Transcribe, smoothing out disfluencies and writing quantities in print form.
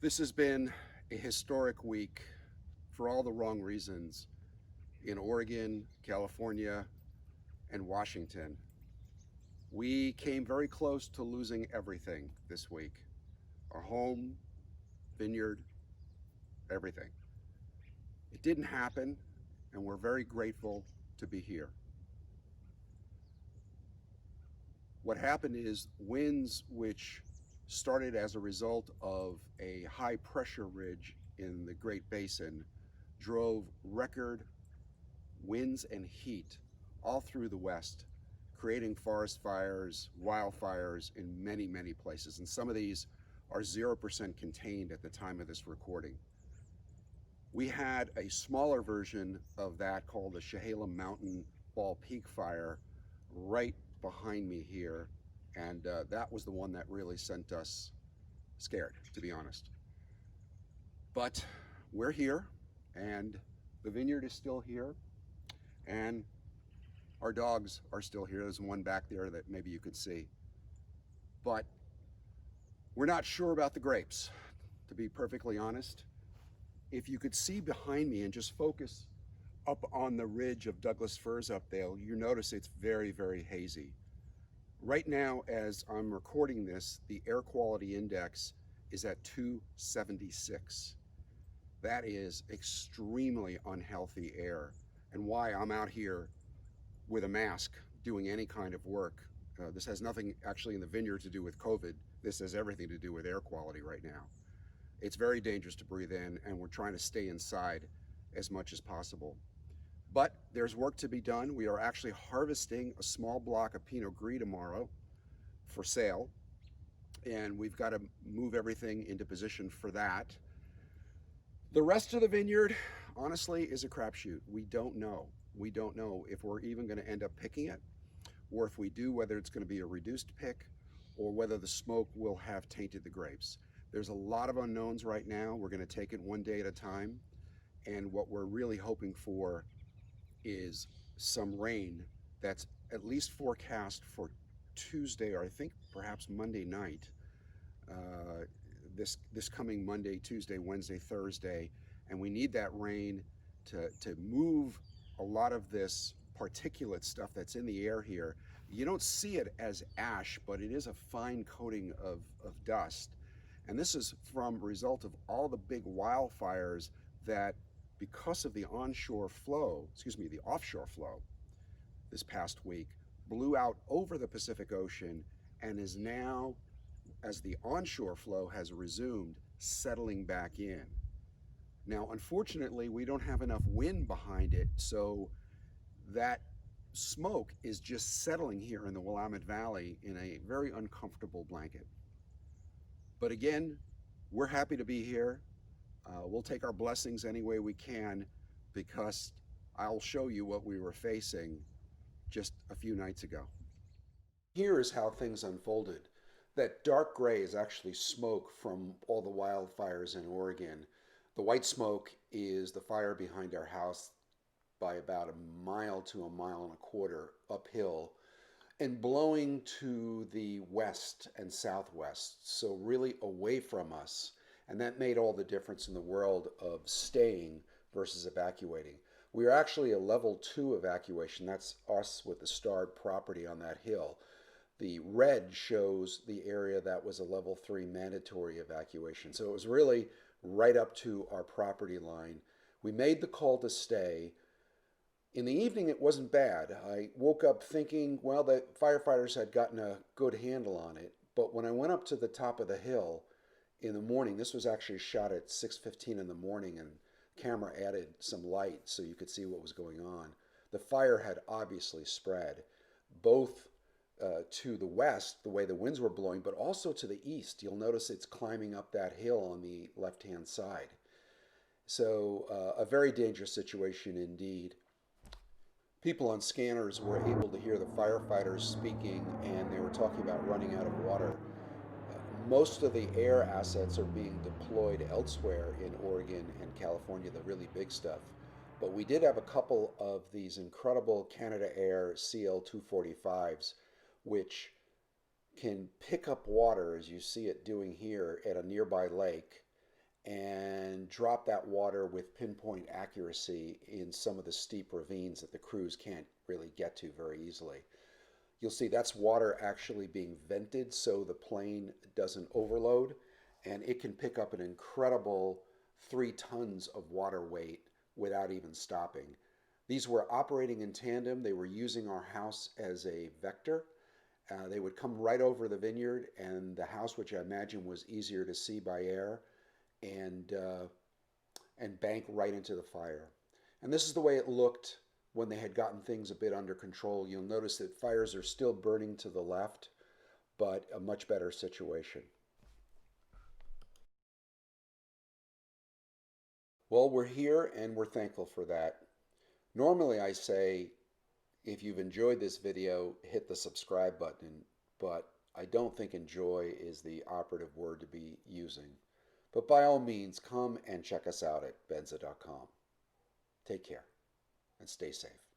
This has been a historic week for all the wrong reasons in Oregon, California, and Washington. We came very close to losing everything this week: our home, vineyard, everything. It didn't happen, and we're very grateful to be here. What happened is winds which started as a result of a high pressure ridge in the Great Basin drove record winds and heat all through the West, creating forest fires, wildfires in many, many places. And some of these are 0% contained at the time of this recording. We had a smaller version of that called the Chehalem Mountain Ball Peak Fire right behind me here. And that was the one that really sent us scared, to be honest. But we're here, and the vineyard is still here, and our dogs are still here. There's one back there that maybe you could see. But we're not sure about the grapes, to be perfectly honest. If you could see behind me and just focus up on the ridge of Douglas firs up there, you notice it's very, very hazy. Right now, as I'm recording this, the air quality index is at 276. That is extremely unhealthy air, and why I'm out here with a mask doing any kind of work. This has nothing actually in the vineyard to do with COVID. This has everything to do with air quality right now. It's very dangerous to breathe in, and we're trying to stay inside as much as possible. But there's work to be done. We are actually harvesting a small block of Pinot Gris tomorrow for sale, and we've got to move everything into position for that. The rest of the vineyard, honestly, is a crapshoot. We don't know. We don't know if we're even going to end up picking it, or if we do, whether it's going to be a reduced pick, or whether the smoke will have tainted the grapes. There's a lot of unknowns right now. We're going to take it one day at a time, and what we're really hoping for is some rain that's at least forecast for Tuesday, or I think perhaps Monday night, this coming Monday, Tuesday, Wednesday, Thursday. And we need that rain to move a lot of this particulate stuff that's in the air here. You don't see it as ash, but it is a fine coating of dust. And this is from a result of all the big wildfires that, because of the offshore flow this past week, blew out over the Pacific Ocean and is now, as the onshore flow has resumed, settling back in. Now, unfortunately, we don't have enough wind behind it, so that smoke is just settling here in the Willamette Valley in a very uncomfortable blanket. But again, we're happy to be here. We'll take our blessings any way we can, because I'll show you what we were facing just a few nights ago. Here is how things unfolded. That dark gray is actually smoke from all the wildfires in Oregon. The white smoke is the fire behind our house by about a mile to a mile and a quarter uphill, and blowing to the west and southwest, so really away from us. And that made all the difference in the world of staying versus evacuating. We are actually a level 2 evacuation. That's us with the starred property on that hill. The red shows the area that was a level 3 mandatory evacuation. So it was really right up to our property line. We made the call to stay. In the evening, it wasn't bad. I woke up thinking, well, the firefighters had gotten a good handle on it. But when I went up to the top of the hill in the morning, this was actually shot at 6:15 in the morning, and camera added some light so you could see what was going on. The fire had obviously spread, both to the west, the way the winds were blowing, but also to the east. You'll notice it's climbing up that hill on the left-hand side. So a very dangerous situation indeed. People on scanners were able to hear the firefighters speaking, and they were talking about running out of water. Most of the air assets are being deployed elsewhere in Oregon and California, the really big stuff. But we did have a couple of these incredible Canada Air CL-245s, which can pick up water, as you see it doing here, at a nearby lake, and drop that water with pinpoint accuracy in some of the steep ravines that the crews can't really get to very easily. You'll see that's water actually being vented so the plane doesn't overload, and it can pick up an incredible 3 tons of water weight without even stopping. These were operating in tandem. They were using our house as a vector. They would come right over the vineyard and the house, which I imagine was easier to see by air, and bank right into the fire. And this is the way it looked when they had gotten things a bit under control. You'll notice that fires are still burning to the left, but a much better situation. Well, we're here and we're thankful for that. Normally I say, if you've enjoyed this video, hit the subscribe button, but I don't think enjoy is the operative word to be using. But by all means, come and check us out at benza.com. Take care and stay safe.